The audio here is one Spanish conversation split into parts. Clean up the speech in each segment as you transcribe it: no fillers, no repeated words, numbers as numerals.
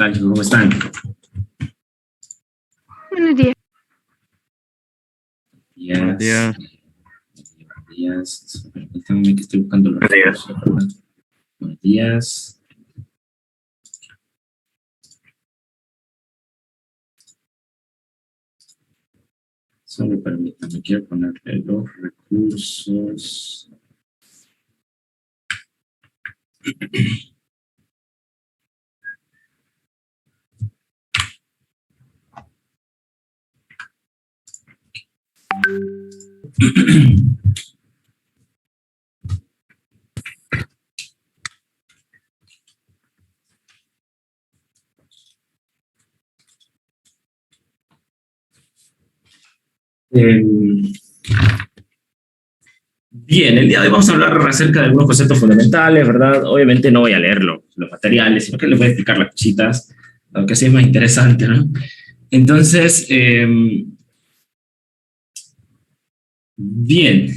tal, chicos? ¿Cómo están? Buenos días. Buenos días. Buenos días. Permítanme que estoy buscando los recursos. Buenos días. Solo permítanme, quiero ponerle los recursos. Bien, el día de hoy vamos a hablar acerca de algunos conceptos fundamentales, ¿verdad? Obviamente no voy a leer los materiales, sino que les voy a explicar las cositas, aunque sí es más interesante, ¿no? Entonces, bien,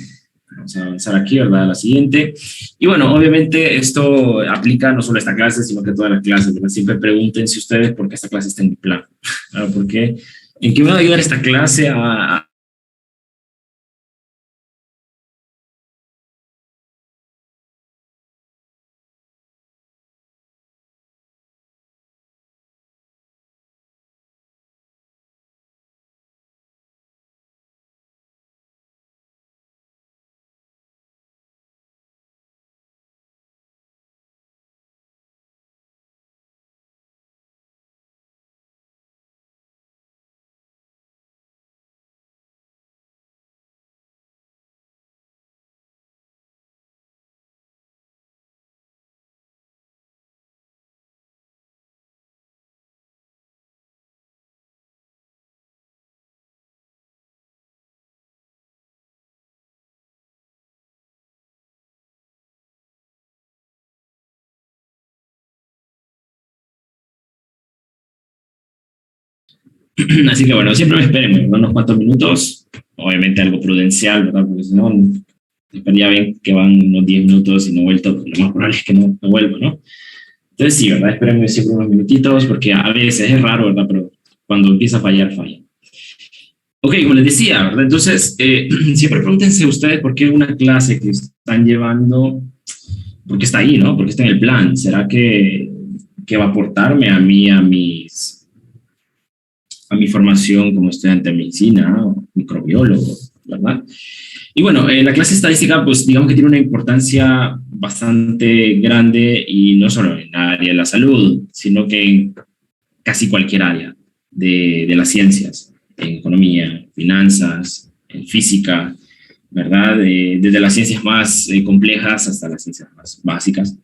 vamos a avanzar aquí, ¿verdad? A la siguiente. Y bueno, obviamente esto aplica no solo a esta clase, sino que a todas las clases, ¿verdad? Siempre pregúntense ustedes por qué esta clase está en mi plan, ¿verdad? ¿Por qué? ¿En qué me va a ayudar esta clase a Así que bueno, siempre me esperen unos cuantos minutos, obviamente algo prudencial, ¿verdad? Porque si no, estaría bien que van unos 10 minutos y no he vuelto, lo más probable es que no vuelvo, ¿no? Entonces sí, ¿verdad? Espérenme siempre unos minutitos, porque a veces es raro, ¿verdad? Pero cuando empieza a fallar, falla. Ok, como les decía, ¿verdad? Entonces, siempre pregúntense ustedes por qué una clase que están llevando, por qué está ahí, ¿no? ¿Por qué está en el plan? ¿Será que va a aportarme a mí, a mi formación como estudiante de medicina, o microbiólogo, ¿verdad? Y bueno, la clase estadística, pues digamos que tiene una importancia bastante grande y no solo en el área de la salud, sino que en casi cualquier área de las ciencias, en economía, finanzas, en física, ¿verdad? Desde las ciencias más complejas hasta las ciencias más básicas,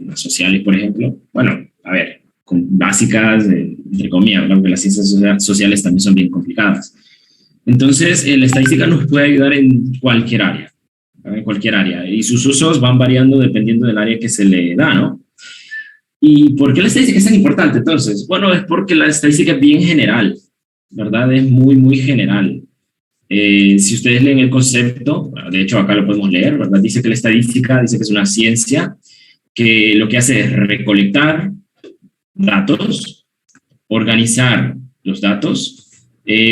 las sociales, por ejemplo. Bueno, a ver, básicas, entre comillas, ¿verdad? Porque las ciencias sociales también son bien complicadas. Entonces, la estadística nos puede ayudar en cualquier área, ¿verdad? En cualquier área, y sus usos van variando dependiendo del área que se le da, ¿no? ¿Y por qué la estadística es tan importante entonces? Bueno, es porque la estadística es bien general, ¿verdad? Es muy, muy general. Si ustedes leen el concepto, de hecho acá lo podemos leer, ¿verdad? Dice que la estadística, dice que es una ciencia que lo que hace es recolectar datos, organizar los datos,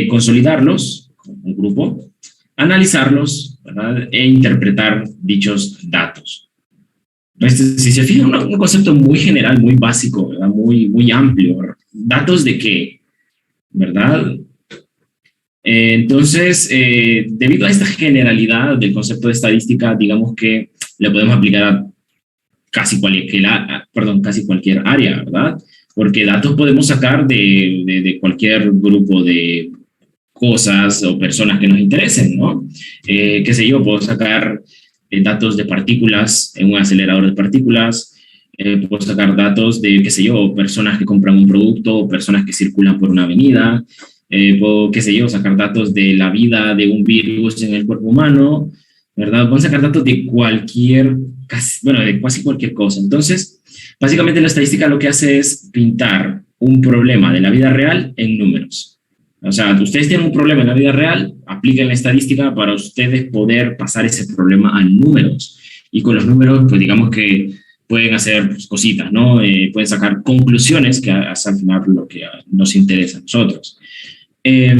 consolidarlos como un grupo, analizarlos, ¿verdad? E interpretar dichos datos. Si se fijan, un concepto muy general, muy básico, ¿verdad? Muy, muy amplio. ¿Datos de qué? ¿Verdad? Entonces, debido a esta generalidad del concepto de estadística, digamos que le podemos aplicar a casi cualquier área, ¿verdad? Porque datos podemos sacar de cualquier grupo de cosas o personas que nos interesen, ¿no? Qué sé yo, puedo sacar datos de partículas en un acelerador de partículas, puedo sacar datos de, qué sé yo, personas que compran un producto o personas que circulan por una avenida, puedo, qué sé yo, sacar datos de la vida de un virus en el cuerpo humano, ¿verdad? Puedo sacar datos de de casi cualquier cosa. Entonces, básicamente la estadística lo que hace es pintar un problema de la vida real en números. O sea, ustedes tienen un problema en la vida real, apliquen la estadística para ustedes poder pasar ese problema a números. Y con los números, pues digamos que pueden hacer pues, cositas, ¿no? Pueden sacar conclusiones que es al final lo que nos interesa a nosotros. Eh,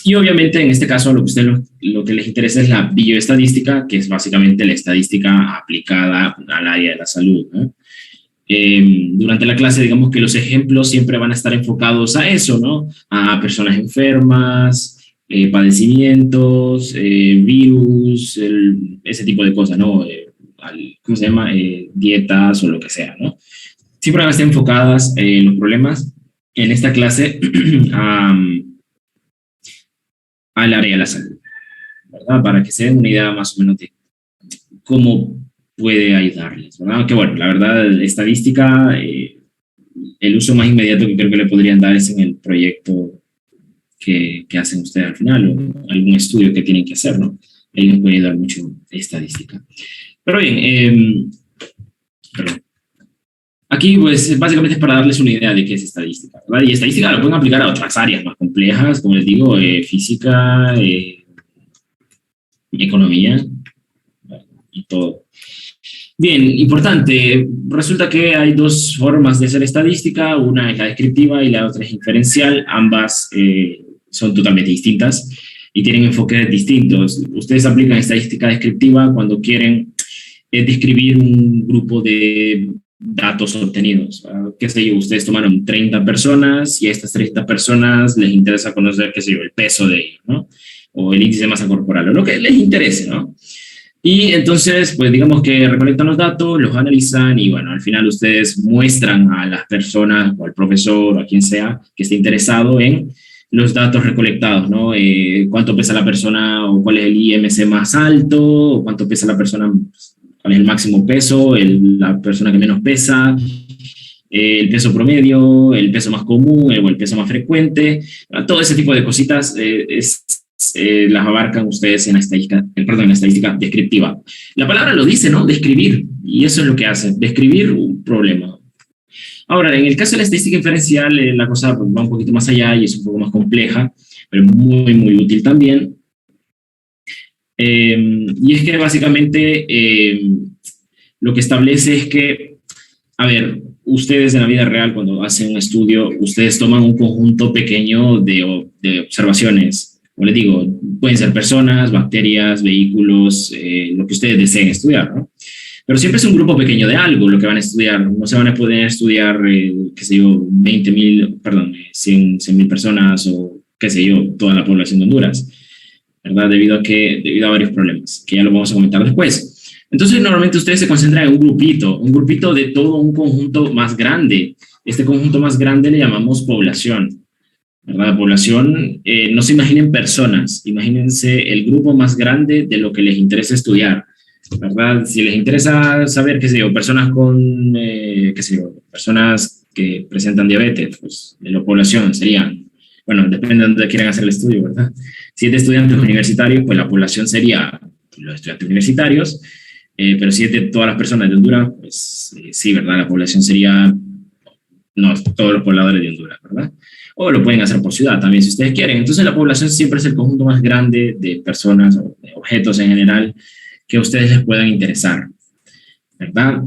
y obviamente en este caso lo que les interesa es la bioestadística, que es básicamente la estadística aplicada al área de la salud, ¿no? Durante la clase, digamos que los ejemplos siempre van a estar enfocados a eso, ¿no? A personas enfermas, padecimientos, virus, ese tipo de cosas, ¿no? ¿Cómo se llama? Dietas o lo que sea, ¿no? Siempre van a estar enfocadas los problemas en esta clase al área de la salud, ¿verdad? Para que se den una idea más o menos de cómo puede ayudarles, ¿verdad? Que bueno, la verdad, estadística, el uso más inmediato que creo que le podrían dar es en el proyecto que hacen ustedes al final, o algún estudio que tienen que hacer, ¿no? Ahí les puede ayudar mucho estadística. Pero bien, perdón. Aquí, pues, básicamente es para darles una idea de qué es estadística, ¿verdad? Y estadística lo pueden aplicar a otras áreas más complejas, como les digo, física, economía, y todo. Bien, importante. Resulta que hay dos formas de hacer estadística. Una es la descriptiva y la otra es inferencial. Ambas son totalmente distintas y tienen enfoques distintos. Ustedes aplican estadística descriptiva cuando quieren describir un grupo de datos obtenidos. Qué sé yo, ustedes tomaron 30 personas y a estas 30 personas les interesa conocer, qué sé yo, el peso de ellos, ¿no? O el índice de masa corporal, o lo que les interese, ¿no? Y entonces, pues digamos que recolectan los datos, los analizan y bueno, al final ustedes muestran a las personas o al profesor o a quien sea que esté interesado en los datos recolectados, ¿no? Cuánto pesa la persona o cuál es el IMC más alto, o cuánto pesa la persona, cuál es el máximo peso, la persona que menos pesa, el peso promedio, el peso más común o el peso más frecuente. Todo ese tipo de cositas las abarcan ustedes en la estadística descriptiva. La palabra lo dice, ¿no? Describir, y eso es lo que hace, describir un problema. Ahora, en el caso de la estadística inferencial, la cosa va un poquito más allá y es un poco más compleja, pero muy, muy útil también. Y es que básicamente lo que establece es que, a ver, ustedes en la vida real, cuando hacen un estudio, ustedes toman un conjunto pequeño de observaciones. Como les digo, pueden ser personas, bacterias, vehículos, lo que ustedes deseen estudiar, ¿no? Pero siempre es un grupo pequeño de algo lo que van a estudiar. No se van a poder estudiar, qué sé yo, 100.000 personas o, qué sé yo, toda la población de Honduras, ¿verdad? Debido a varios problemas, que ya lo vamos a comentar después. Entonces, normalmente ustedes se concentran en un grupito de todo un conjunto más grande. Este conjunto más grande le llamamos población, ¿verdad? Población, no se imaginen personas, imagínense el grupo más grande de lo que les interesa estudiar, ¿verdad? Si les interesa saber, qué sé yo, personas personas que presentan diabetes, pues de la población serían, bueno, depende de dónde quieran hacer el estudio, ¿verdad? Si es de estudiantes universitarios, pues la población sería los estudiantes universitarios, pero si es de todas las personas de Honduras, pues sí, ¿verdad? La población sería, no, todos los pobladores de Honduras, ¿verdad? O lo pueden hacer por ciudad también si ustedes quieren. Entonces la población siempre es el conjunto más grande de personas o de objetos en general que a ustedes les puedan interesar, ¿verdad?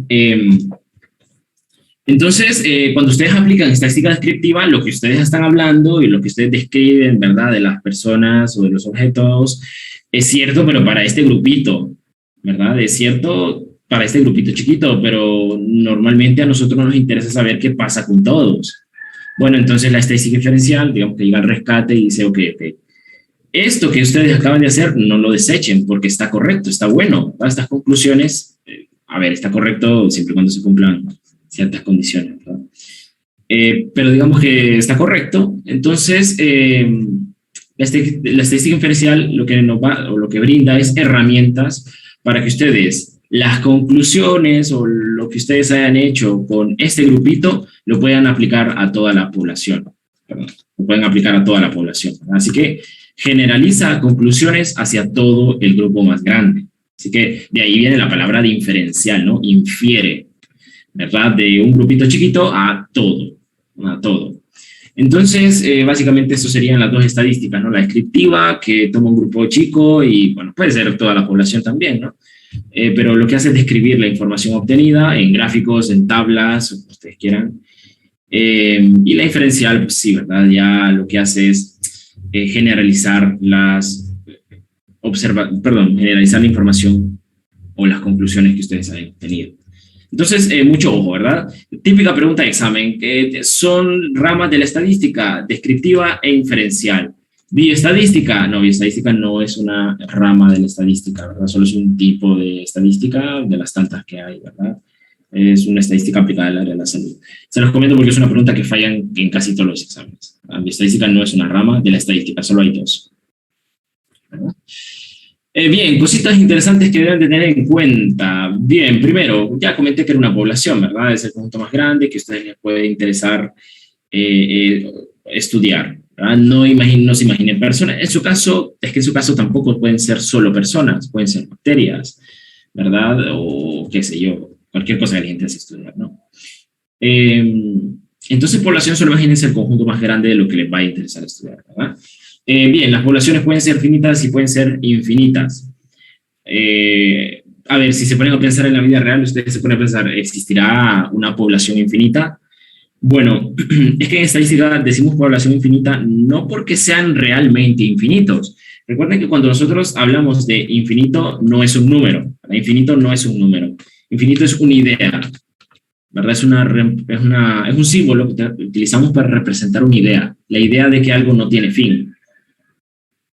Entonces, cuando ustedes aplican estadística descriptiva, lo que ustedes están hablando y lo que ustedes describen, ¿verdad? De las personas o de los objetos, es cierto, pero para este grupito, ¿verdad? Es cierto para este grupito chiquito, pero normalmente a nosotros nos interesa saber qué pasa con todos. Bueno, entonces la estadística diferencial, digamos que llega al rescate y dice, ok, esto que ustedes acaban de hacer, no lo desechen porque está correcto, está bueno. ¿Verdad? Estas conclusiones, a ver, está correcto siempre y cuando se cumplan ciertas condiciones, ¿verdad? Pero digamos que está correcto. Entonces, la estadística inferencial lo que brinda es herramientas para que ustedes las conclusiones o lo que ustedes hayan hecho con este grupito lo puedan aplicar a toda la población. Perdón, lo pueden aplicar a toda la población. Así que generaliza conclusiones hacia todo el grupo más grande. Así que de ahí viene la palabra de inferencial, ¿no? Infiere, ¿verdad? De un grupito chiquito a todo, a todo. Entonces, básicamente, eso serían las dos estadísticas, ¿no? La descriptiva, que toma un grupo chico y, bueno, puede ser toda la población también, ¿no? pero lo que hace es describir la información obtenida en gráficos, en tablas, o como ustedes quieran. Y la inferencial, pues sí, ¿verdad? Ya lo que hace es generalizar generalizar la información o las conclusiones que ustedes hayan tenido. Entonces, mucho ojo, ¿verdad? Típica pregunta de examen, son ramas de la estadística, descriptiva e inferencial. Bioestadística, no, bioestadística no es una rama de la estadística, ¿verdad? Solo es un tipo de estadística de las tantas que hay, ¿verdad? Es una estadística aplicada al área de la salud. Se los comento porque es una pregunta que falla en casi todos los exámenes. La bioestadística no es una rama de la estadística, solo hay dos, ¿verdad? Bien, cositas interesantes que deben tener en cuenta. Bien, primero, ya comenté que era una población, ¿verdad? Es el conjunto más grande que a ustedes les puede interesar estudiar, ¿verdad? No se imaginen personas. En su caso, es que en su caso tampoco pueden ser solo personas, pueden ser bacterias, ¿verdad? O qué sé yo, cualquier cosa que les interese estudiar, ¿no? Entonces, población, solo imagínense el conjunto más grande de lo que les va a interesar estudiar, ¿verdad? Bien, las poblaciones pueden ser finitas y pueden ser infinitas. A ver, si se ponen a pensar en la vida real, ustedes se ponen a pensar, ¿existirá una población infinita? Bueno, es que en estadística decimos población infinita no porque sean realmente infinitos. Recuerden que cuando nosotros hablamos de infinito, no es un número. Infinito no es un número. Infinito es una idea, ¿verdad? Es un símbolo que utilizamos para representar una idea. La idea de que algo no tiene fin,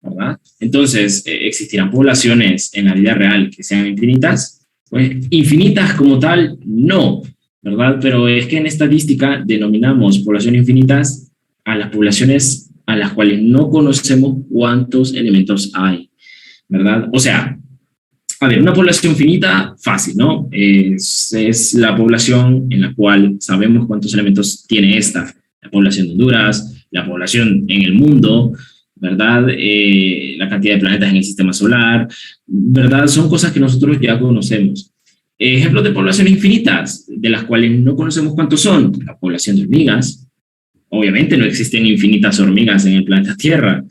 ¿verdad? Entonces, ¿existirán poblaciones en la vida real que sean infinitas? Pues infinitas como tal, no, ¿verdad? Pero es que en estadística denominamos poblaciones infinitas a las poblaciones a las cuales no conocemos cuántos elementos hay, ¿verdad? O sea, a ver, una población finita, fácil, ¿no? Es la población en la cual sabemos cuántos elementos tiene esta. La población de Honduras, la población en el mundo, ¿verdad? La cantidad de planetas en el sistema solar, ¿verdad? Son cosas que nosotros ya conocemos. Ejemplos de poblaciones infinitas, de las cuales no conocemos cuántos son. La población de hormigas. Obviamente no existen infinitas hormigas en el planeta Tierra,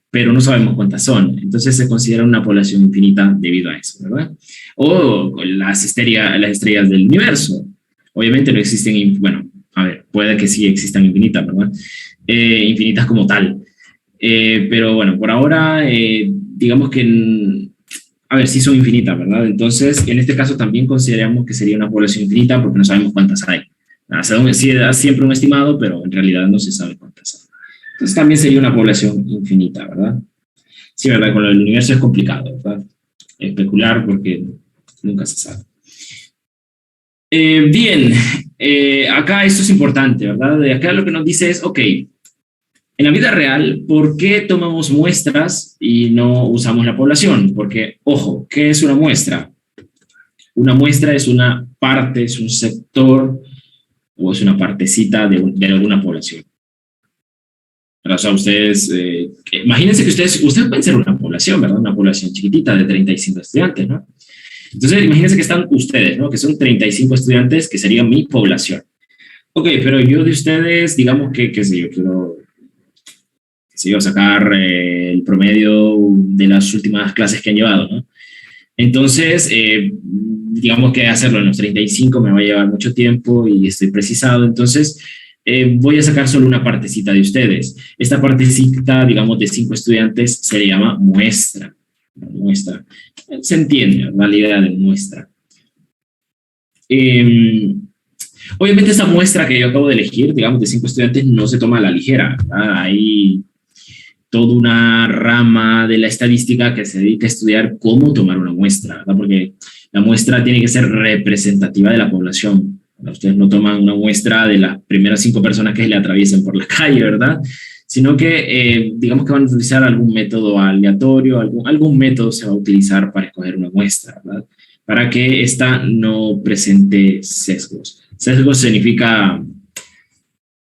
pero no sabemos cuántas son. Entonces se considera una población infinita debido a eso, ¿verdad? O las estrellas del universo. Obviamente no existen, bueno, a ver, puede que sí existan infinitas, ¿verdad? Infinitas como tal. Pero bueno, por ahora, digamos que, a ver, sí son infinitas, ¿verdad? Entonces, en este caso también consideramos que sería una población infinita porque no sabemos cuántas hay. Sí, da siempre un estimado, pero en realidad no se sabe cuántas hay. Entonces también sería una población infinita, ¿verdad? Sí, ¿verdad? Con el universo es complicado, ¿verdad? Especular porque nunca se sabe. Bien, acá esto es importante, ¿verdad? De acá lo que nos dice es, ok, en la vida real, ¿por qué tomamos muestras y no usamos la población? Porque, ojo, ¿qué es una muestra? Una muestra es una parte, es un sector o es una partecita de alguna población. O sea, ustedes, imagínense que ustedes pueden ser una población, ¿verdad? Una población chiquitita de 35 estudiantes, ¿no? Entonces, imagínense que están ustedes, ¿no? Que son 35 estudiantes, que sería mi población. Ok, pero yo de ustedes, digamos que, qué sé yo, quiero sacar el promedio de las últimas clases que han llevado, ¿no? Entonces, digamos que hacerlo en los 35 me va a llevar mucho tiempo y estoy precisado, entonces voy a sacar solo una partecita de ustedes. Esta partecita, digamos, de 5 estudiantes se le llama muestra. Muestra. Se entiende la idea de muestra. Obviamente esta muestra que yo acabo de elegir, digamos, de 5 estudiantes, no se toma a la ligera, ¿verdad? Hay toda una rama de la estadística que se dedica a estudiar cómo tomar una muestra, ¿verdad? Porque la muestra tiene que ser representativa de la población. Ustedes no toman una muestra de las primeras 5 personas que le atraviesen por la calle, ¿verdad? Sino que digamos que van a utilizar algún método aleatorio, algún método se va a utilizar para escoger una muestra, ¿verdad? Para que ésta no presente sesgos. Sesgos significa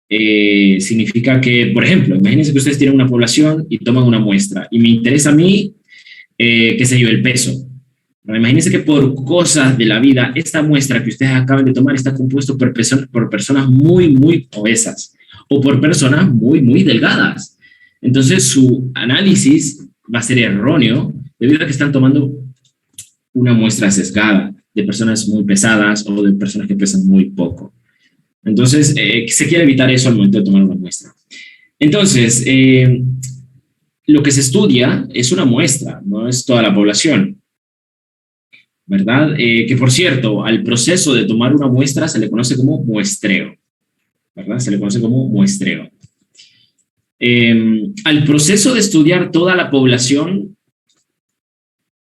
que, por ejemplo, imagínense que ustedes tienen una población y toman una muestra y me interesa a mí, qué sé yo, el peso. Bueno, imagínense que por cosas de la vida, esta muestra que ustedes acaban de tomar está compuesto por personas muy, muy obesas o por personas muy, muy delgadas. Entonces su análisis va a ser erróneo debido a que están tomando una muestra sesgada de personas muy pesadas o de personas que pesan muy poco. Entonces, se quiere evitar eso al momento de tomar una muestra. Entonces, lo que se estudia es una muestra, no es toda la población, ¿verdad? Que por cierto, al proceso de tomar una muestra se le conoce como muestreo, ¿verdad? Se le conoce como muestreo. Al proceso de estudiar toda la población,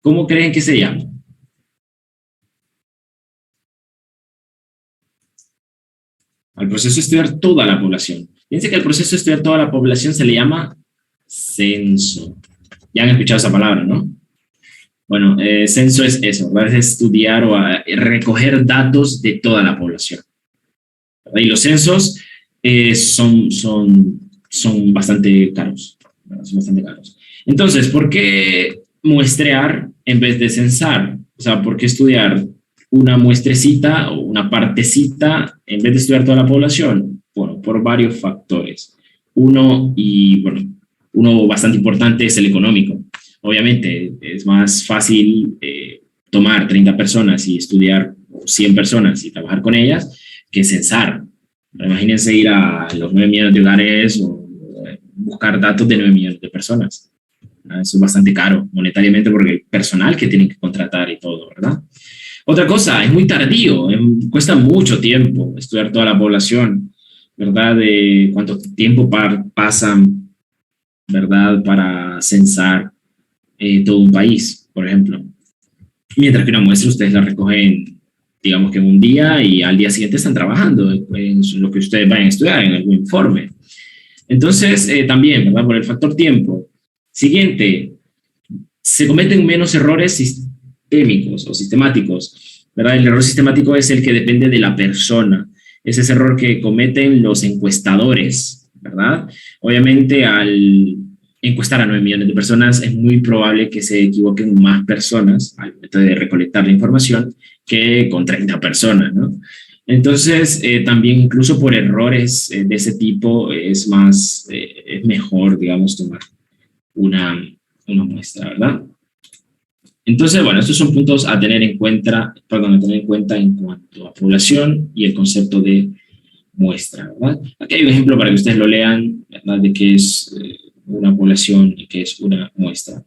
¿cómo creen que se llama? Al proceso de estudiar toda la población. Fíjense que al proceso de estudiar toda la población se le llama censo. Ya han escuchado esa palabra, ¿no? Bueno, censo es eso, ¿verdad? Es estudiar o recoger datos de toda la población, ¿verdad? Y los censos son bastante caros, ¿verdad? Son bastante caros. Entonces, ¿por qué muestrear en vez de censar? O sea, ¿por qué estudiar una muestrecita o una partecita en vez de estudiar toda la población? Bueno, por varios factores. Uno bastante importante es el económico. Obviamente, es más fácil tomar 30 personas y estudiar 100 personas y trabajar con ellas que censar. Imagínense ir a los 9 millones de hogares o buscar datos de 9 millones de personas. Eso es bastante caro monetariamente porque el personal que tienen que contratar y todo, ¿verdad? Otra cosa, es muy tardío, cuesta mucho tiempo estudiar toda la población, ¿verdad? De cuánto tiempo pasan, ¿verdad? Para censar todo un país, por ejemplo. Mientras que una muestra ustedes la recogen, digamos que en un día y al día siguiente están trabajando en lo que ustedes vayan a estudiar, en algún informe. Entonces, también, ¿verdad? Por el factor tiempo. Siguiente, se cometen menos errores sistémicos o sistemáticos, ¿verdad? El error sistemático es el que depende de la persona. Es ese error que cometen los encuestadores, ¿verdad? Obviamente, al encuestar a 9 millones de personas, es muy probable que se equivoquen más personas al momento de recolectar la información que con 30 personas, ¿no? Entonces, también incluso por errores de ese tipo es mejor, digamos, tomar una muestra, ¿verdad? Entonces, bueno, estos son puntos a tener en cuenta, en cuanto a población y el concepto de muestra, ¿verdad? Aquí hay un ejemplo para que ustedes lo lean, ¿verdad? De qué es una población y qué es una muestra.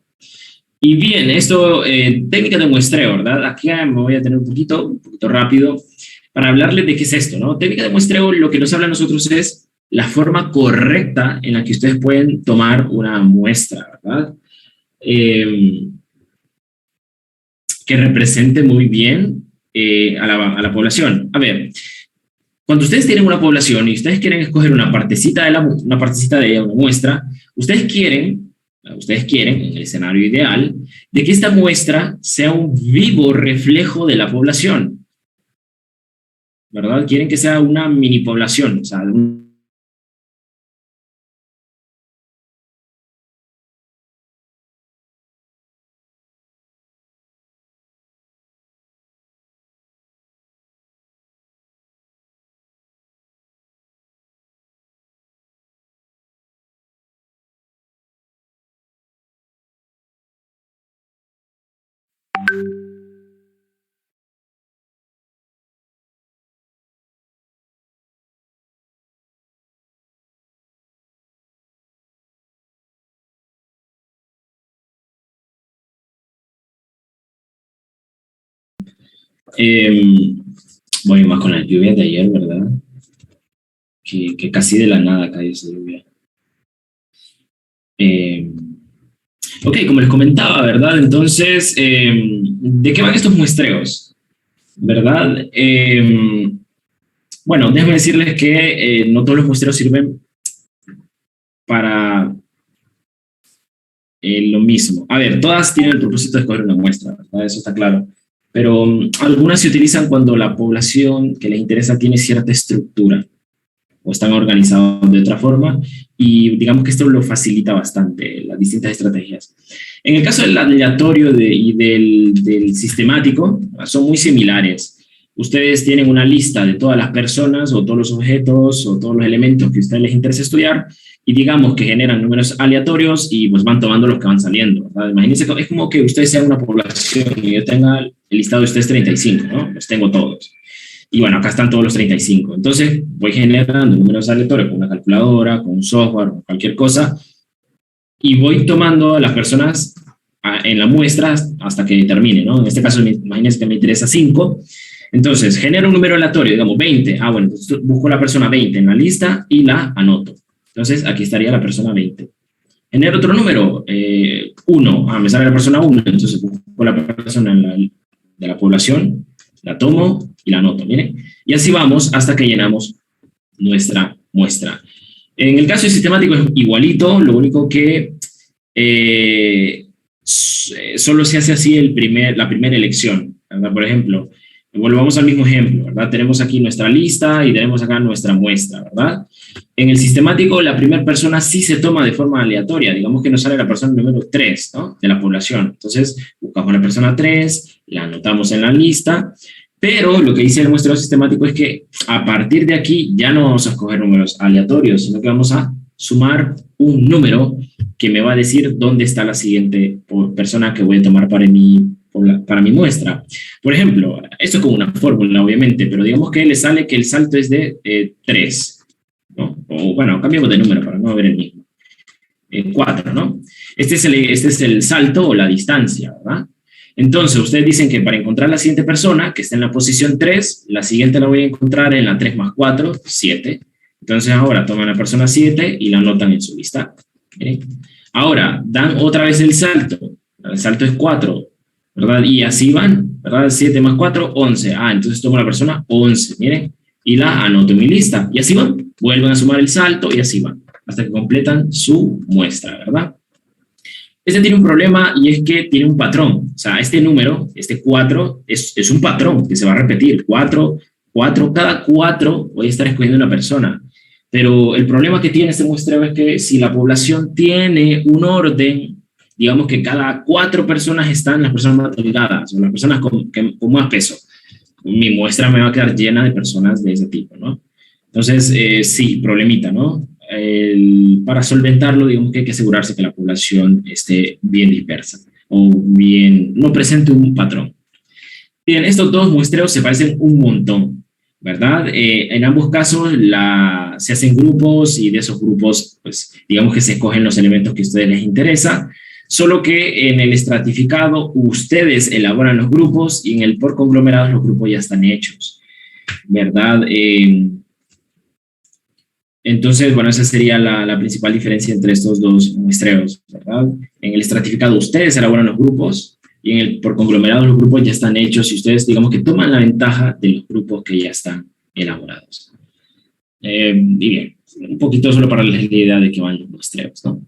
Y bien, esto, técnica de muestreo, ¿verdad? Aquí me voy a tener un poquito rápido para hablarles de qué es esto, ¿no? Técnica de muestreo, lo que nos habla a nosotros es la forma correcta en la que ustedes pueden tomar una muestra, ¿verdad? Que represente muy bien a la población. A ver, cuando ustedes tienen una población y ustedes quieren escoger una partecita de ella, una muestra, ustedes quieren, en el escenario ideal, de que esta muestra sea un vivo reflejo de la población, ¿verdad? Quieren que sea una mini población, o sea, voy más con la lluvia de ayer, ¿verdad? Que casi de la nada cayó esa lluvia. Ok, como les comentaba, ¿verdad? Entonces, ¿de qué van estos muestreos? ¿Verdad? Bueno, déjenme decirles que no todos los muestreos sirven para lo mismo. A ver, todas tienen el propósito de escoger una muestra, ¿verdad? Eso está claro. Pero algunas se utilizan cuando la población que les interesa tiene cierta estructura o están organizados de otra forma y digamos que esto lo facilita bastante, las distintas estrategias. En el caso del aleatorio y del sistemático, son muy similares. ustedes tienen una lista de todas las personas o todos los objetos o todos los elementos que a ustedes les interesa estudiar y digamos que generan números aleatorios y pues van tomando los que van saliendo, ¿verdad? Imagínense, es como que ustedes sean una población y yo tenga el listado de ustedes 35, ¿no? Los tengo todos. Y bueno, acá están todos los 35. Entonces voy generando números aleatorios con una calculadora, con un software, con cualquier cosa, y voy tomando a las personas en la muestra hasta que termine, ¿no? En este caso, imagínense que me interesa 5. Entonces, genero un número aleatorio, digamos 20. Ah, bueno, entonces busco la persona 20 en la lista y la anoto. Entonces, aquí estaría la persona 20. Genero otro número, 1. Ah, me sale la persona 1. Entonces, busco la persona de la población, la tomo y la anoto, miren. Y así vamos hasta que llenamos nuestra muestra. En el caso sistemático es igualito, lo único que solo se hace así la primera elección, ¿verdad? Por ejemplo, volvamos al mismo ejemplo, ¿verdad? Tenemos aquí nuestra lista y tenemos acá nuestra muestra, ¿verdad? En el sistemático, la primera persona sí se toma de forma aleatoria. Digamos que nos sale la persona número 3, ¿no? De la población. Entonces, buscamos la persona 3, la anotamos en la lista, pero lo que dice el muestreo sistemático es que a partir de aquí ya no vamos a escoger números aleatorios, sino que vamos a sumar un número que me va a decir dónde está la siguiente persona que voy a tomar para mi muestra. Por ejemplo, esto es como una fórmula, obviamente, pero digamos que le sale que el salto es de 3, ¿no? O bueno, cambiamos de número para no ver el mismo. 4, ¿no? Este es el salto o la distancia, ¿verdad? Entonces, ustedes dicen que para encontrar la siguiente persona, que está en la posición 3, la siguiente la voy a encontrar en la 3 más 4, 7. Entonces, ahora toman la persona 7 y la anotan en su lista. ¿Okay? Ahora, dan otra vez el salto. El salto es 4, ¿verdad? Y así van, ¿verdad? 7 más 4, 11. Ah, entonces tomo la persona 11, miren, y la anoto en mi lista. Y así van, vuelven a sumar el salto y así van, hasta que completan su muestra, ¿verdad? Este tiene un problema y es que tiene un patrón. O sea, este número, este 4, es un patrón que se va a repetir. 4, 4, cada 4 voy a estar escogiendo una persona. Pero el problema que tiene este muestreo es que si la población tiene un orden, digamos que cada 4 personas están las personas más delgadas o las personas con más peso, mi muestra me va a quedar llena de personas de ese tipo, ¿no? Entonces, sí, problemita, ¿no? Para solventarlo, digamos que hay que asegurarse que la población esté bien dispersa o bien, no presente un patrón. Bien, estos dos muestreos se parecen un montón, ¿verdad? En ambos casos se hacen grupos y de esos grupos, pues, digamos que se escogen los elementos que a ustedes les interesa, solo que en el estratificado ustedes elaboran los grupos y en el por conglomerados los grupos ya están hechos, ¿verdad? Entonces, bueno, esa sería la principal diferencia entre estos dos muestreos, ¿verdad? En el estratificado ustedes elaboran los grupos y en el por conglomerado los grupos ya están hechos y ustedes, digamos que toman la ventaja de los grupos que ya están elaborados. Y bien, un poquito solo para la idea de que van los muestreos, ¿no?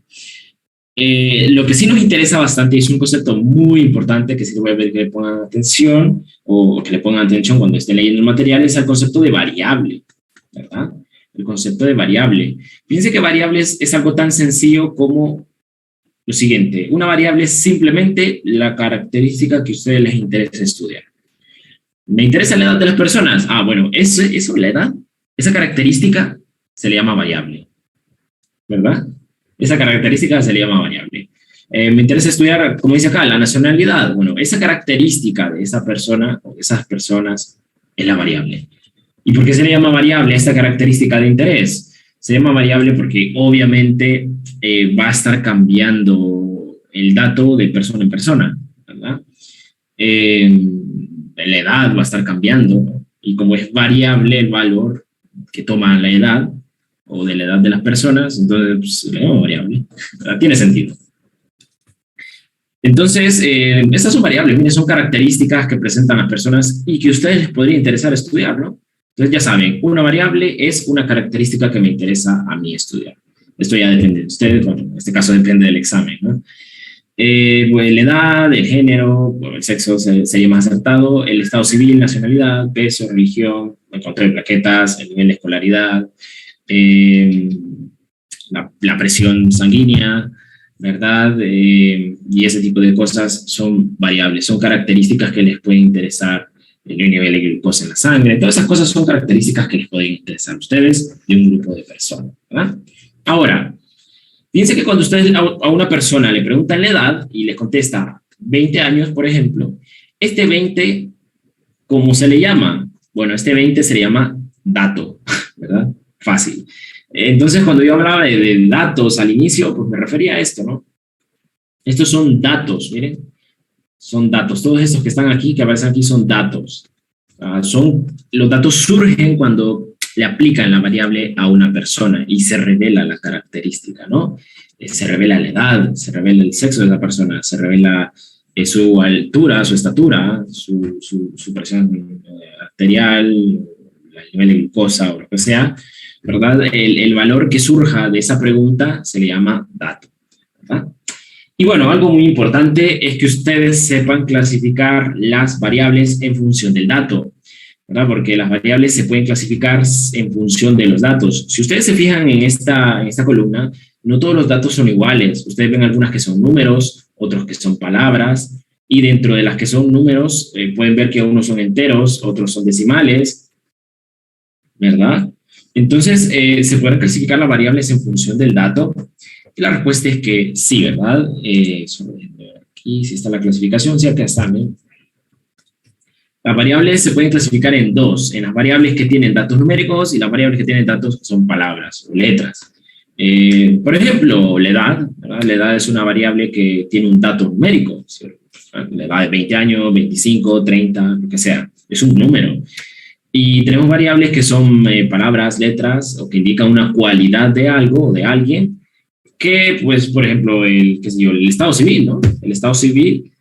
Lo que sí nos interesa bastante y es un concepto muy importante que sí les voy a pedir que le pongan atención o que le pongan atención cuando estén leyendo el material es el concepto de variable, ¿verdad? El concepto de variable. Fíjense que variables es algo tan sencillo como lo siguiente. Una variable es simplemente la característica que a ustedes les interesa estudiar. ¿Me interesa la edad de las personas? Ah, bueno, eso la edad, esa característica se le llama variable, ¿verdad? Esa característica se le llama variable. Me interesa estudiar, como dice acá, la nacionalidad. Bueno, esa característica de esa persona o de esas personas es la variable. ¿Y por qué se le llama variable esta característica de interés? Se llama variable porque obviamente va a estar cambiando el dato de persona en persona, ¿verdad? La edad va a estar cambiando, ¿no? Y como es variable el valor que toma la edad o de la edad de las personas, entonces pues, le llamo variable. Tiene sentido. Entonces, estas son variables, miren, son características que presentan las personas y que a ustedes les podría interesar estudiar, ¿no? Entonces, ya saben, una variable es una característica que me interesa a mí estudiar. Esto ya depende de ustedes, bueno, en este caso depende del examen, ¿no? Pues, la edad, el género, bueno, el sexo sería más acertado, el estado civil, nacionalidad, peso, religión, el control de plaquetas, el nivel de escolaridad, la presión sanguínea, ¿verdad? Y ese tipo de cosas son variables, son características que les pueden interesar el nivel de glucosa en la sangre. Todas esas cosas son características que les pueden interesar a ustedes de un grupo de personas, ¿verdad? Ahora, fíjense que cuando ustedes a una persona le preguntan la edad y le contesta 20 años, por ejemplo, este 20, ¿cómo se le llama? Bueno, este 20 se le llama dato, ¿verdad? Fácil. Entonces, cuando yo hablaba de datos al inicio, pues me refería a esto, ¿no? Estos son datos, miren, son datos. Todos estos que están aquí, que aparecen aquí, son datos. Los datos surgen cuando le aplican la variable a una persona y se revela la característica, ¿no? Se revela la edad, se revela el sexo de la persona, se revela su altura, su estatura, su presión arterial, el nivel de glucosa o lo que sea, ¿verdad? El valor que surja de esa pregunta se le llama dato, ¿verdad? Y bueno, algo muy importante es que ustedes sepan clasificar las variables en función del dato, ¿verdad? Porque las variables se pueden clasificar en función de los datos. Si ustedes se fijan en esta columna, no todos los datos son iguales. Ustedes ven algunas que son números, otros que son palabras, y dentro de las que son números, pueden ver que unos son enteros, otros son decimales, ¿verdad? Entonces, ¿se pueden clasificar las variables en función del dato? Y la respuesta es que sí, ¿verdad? Aquí sí está la clasificación, sí, acá está, ¿no? Las variables se pueden clasificar en dos, en las variables que tienen datos numéricos y las variables que tienen datos que son palabras o letras. Por ejemplo, la edad, ¿verdad? La edad es una variable que tiene un dato numérico, ¿cierto? La edad de 20 años, 25, 30, lo que sea, es un número. Y tenemos variables que son palabras, letras, o que indican una cualidad de algo o de alguien, que, pues, por ejemplo, qué sé yo, el estado civil, ¿no? El estado civil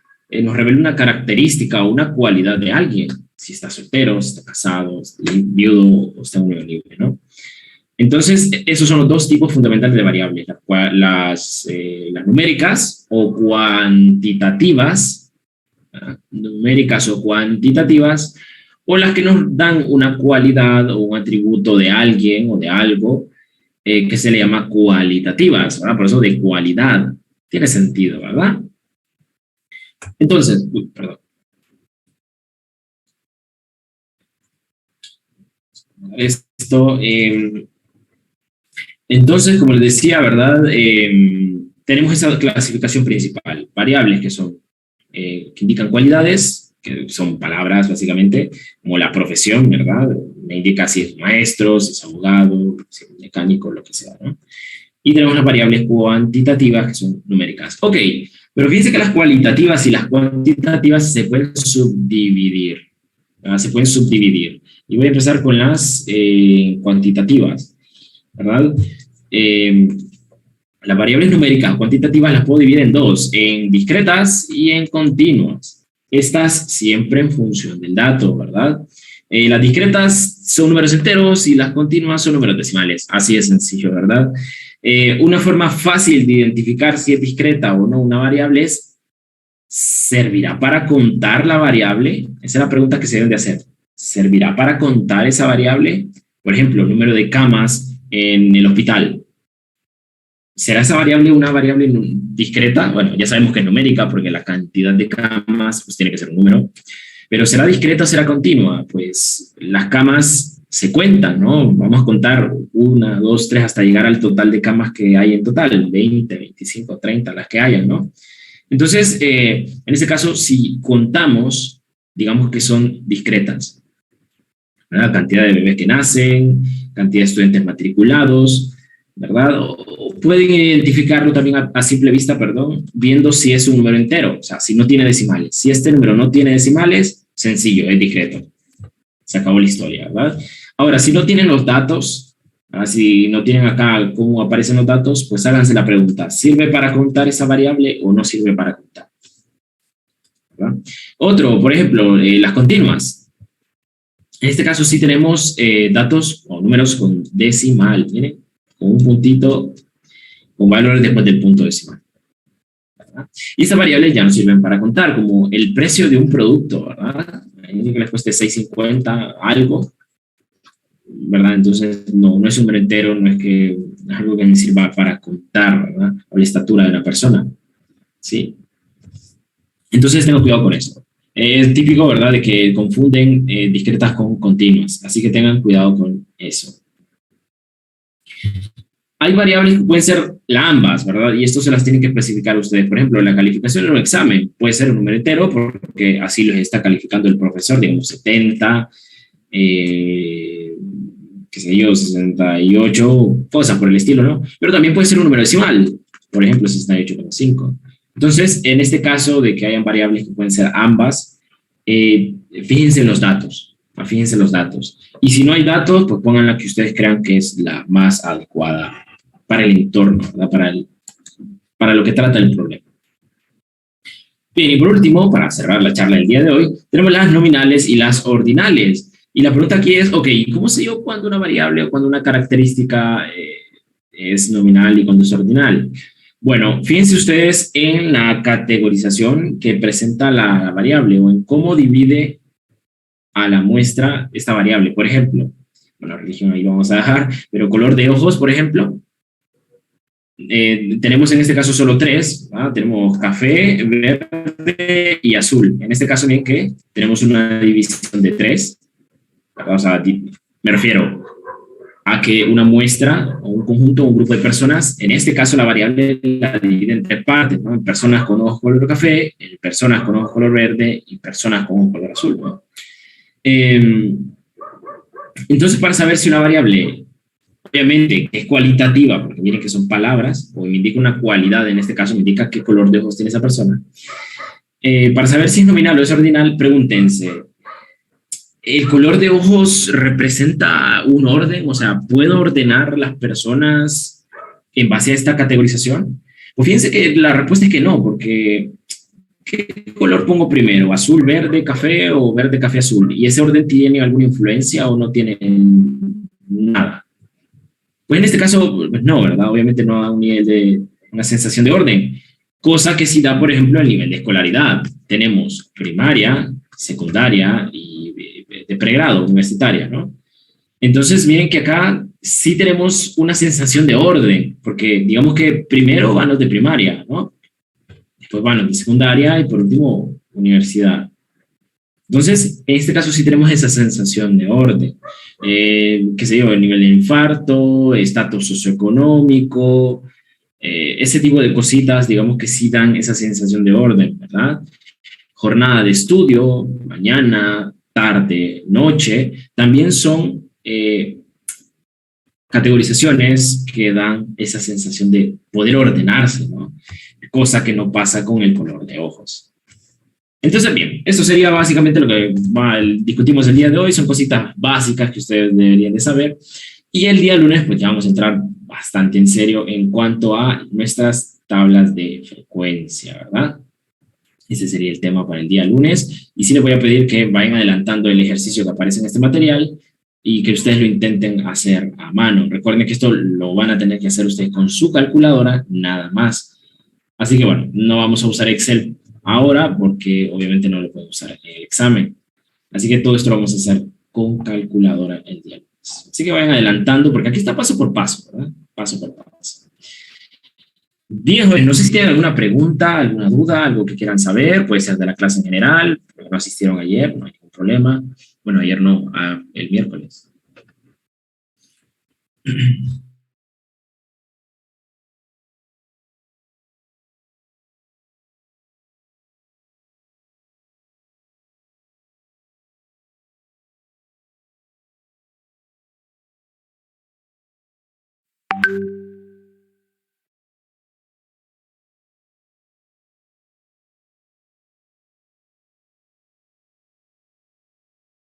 nos revela una característica o una cualidad de alguien, si está soltero, si está casado, si está viudo o está en unión libre, ¿no? Entonces, esos son los dos tipos fundamentales de variables, las numéricas o cuantitativas, numéricas o cuantitativas, o las que nos dan una cualidad o un atributo de alguien o de algo, que se le llama cualitativas, ¿verdad? Por eso de cualidad. Tiene sentido, ¿verdad? Entonces, perdón. Esto, entonces, como les decía, ¿verdad? Tenemos esa clasificación principal. Variables que son, que indican cualidades, que son palabras básicamente, como la profesión, ¿verdad? Me indica si es maestro, si es abogado, si es mecánico, lo que sea, ¿no? Y tenemos las variables cuantitativas que son numéricas. Ok, pero fíjense que las cualitativas y las cuantitativas se pueden subdividir, ¿verdad? Se pueden subdividir. Y voy a empezar con las cuantitativas, ¿verdad? Las variables numéricas cuantitativas las puedo dividir en dos, en discretas y en continuas. Estas siempre en función del dato, ¿verdad? Las discretas son números enteros y las continuas son números decimales. Así de sencillo, ¿verdad? Una forma fácil de identificar si es discreta o no una variable es, ¿servirá para contar la variable? Esa es la pregunta que se deben de hacer. ¿Servirá para contar esa variable? Por ejemplo, el número de camas en el hospital. ¿Será esa variable una variable discreta? Bueno, ya sabemos que es numérica porque la cantidad de camas pues tiene que ser un número. Pero ¿será discreta o será continua? Pues las camas se cuentan, ¿no? Vamos a contar 1, 2, 3 hasta llegar al total de camas que hay en total, 20, 25, 30, las que hayan, ¿no? Entonces, en este caso, si contamos, digamos que son discretas, ¿verdad? Cantidad de bebés que nacen, cantidad de estudiantes matriculados, ¿verdad? O pueden identificarlo también a simple vista, perdón, viendo si es un número entero, o sea, si no tiene decimales. Si este número no tiene decimales, sencillo, es discreto. Se acabó la historia, ¿verdad? Ahora, si no tienen los datos, si no tienen acá cómo aparecen los datos, pues háganse la pregunta, ¿sirve para contar esa variable o no sirve para contar? ¿Verdad? Otro, por ejemplo, las continuas. En este caso sí tenemos datos o números con decimal, miren, con un puntito, con valores después del punto decimal, ¿verdad? Y estas variables ya nos sirven para contar, como el precio de un producto, ¿verdad? Ahí que les cueste 6.50 algo, ¿verdad? Entonces no es un número entero, no es que es algo que me sirva para contar, ¿verdad? O la estatura de una persona, ¿sí? Entonces tengo cuidado con eso. Es típico, ¿verdad?, de que confunden discretas con continuas, así que tengan cuidado con eso. Hay variables que pueden ser ambas, ¿verdad? Y esto se las tienen que especificar ustedes. Por ejemplo, la calificación de un examen puede ser un número entero porque así los está calificando el profesor, digamos 70, qué sé yo, 68, cosas por el estilo, ¿no? Pero también puede ser un número decimal, por ejemplo, 68,5. Entonces, en este caso de que hayan variables que pueden ser ambas, fíjense en los datos, fíjense en los datos. Y si no hay datos, pues pongan la que ustedes crean que es la más adecuada para el entorno, ¿verdad? Para lo que trata el problema. Bien, y por último, para cerrar la charla del día de hoy, tenemos las nominales y las ordinales. Y la pregunta aquí es, ok, ¿cómo sé yo cuando una variable o cuando una característica es nominal y cuando es ordinal? Bueno, fíjense ustedes en la categorización que presenta la variable o en cómo divide a la muestra esta variable. Por ejemplo, bueno, religión ahí lo vamos a dejar, pero color de ojos, por ejemplo, tenemos en este caso solo tres, ¿verdad? Tenemos café, verde y azul. En este caso, bien que tenemos una división de tres, ¿verdad? O sea, me refiero a que una muestra o un conjunto o un grupo de personas, en este caso la variable la divide en tres partes, ¿no? En personas con ojos color café, en personas con ojos color verde y personas con ojos color azul, ¿no? Entonces, para saber si una variable obviamente es cualitativa, porque miren que son palabras, o me indica una cualidad, en este caso me indica qué color de ojos tiene esa persona. Para saber si es nominal o es ordinal, pregúntense, ¿el color de ojos representa un orden? O sea, ¿puedo ordenar las personas en base a esta categorización? Pues fíjense que la respuesta es que no, porque ¿qué color pongo primero? ¿Azul, verde, café o verde, café, azul? ¿Y ese orden tiene alguna influencia o no tiene nada? Pues en este caso, pues no, ¿verdad? Obviamente no da un nivel de una sensación de orden, cosa que sí da, por ejemplo, el nivel de escolaridad. Tenemos primaria, secundaria y de pregrado, universitaria, ¿no? Entonces, miren que acá sí tenemos una sensación de orden, porque digamos que primero van los de primaria, ¿no? Después van los de secundaria y por último, universidad. Entonces, en este caso sí tenemos esa sensación de orden. Qué sé yo, el nivel de infarto, estatus socioeconómico, ese tipo de cositas, digamos que sí dan esa sensación de orden, ¿verdad? Jornada de estudio, mañana, tarde, noche, también son categorizaciones que dan esa sensación de poder ordenarse, ¿no? Cosa que no pasa con el color de ojos. Entonces, bien, esto sería básicamente lo que discutimos el día de hoy. Son cositas básicas que ustedes deberían de saber. Y el día lunes, pues ya vamos a entrar bastante en serio en cuanto a nuestras tablas de frecuencia, ¿verdad? Ese sería el tema para el día lunes. Y sí les voy a pedir que vayan adelantando el ejercicio que aparece en este material y que ustedes lo intenten hacer a mano. Recuerden que esto lo van a tener que hacer ustedes con su calculadora, nada más. Así que bueno, no vamos a usar Excel ahora porque obviamente no lo podemos usar en el examen. Así que todo esto lo vamos a hacer con calculadora el día lunes. Así que vayan adelantando porque aquí está paso por paso, ¿verdad? Paso por paso. Bien, jóvenes, no sé si tienen alguna pregunta, alguna duda, algo que quieran saber, puede ser de la clase en general, porque no asistieron ayer, no hay ningún problema. Bueno, ayer no, el miércoles.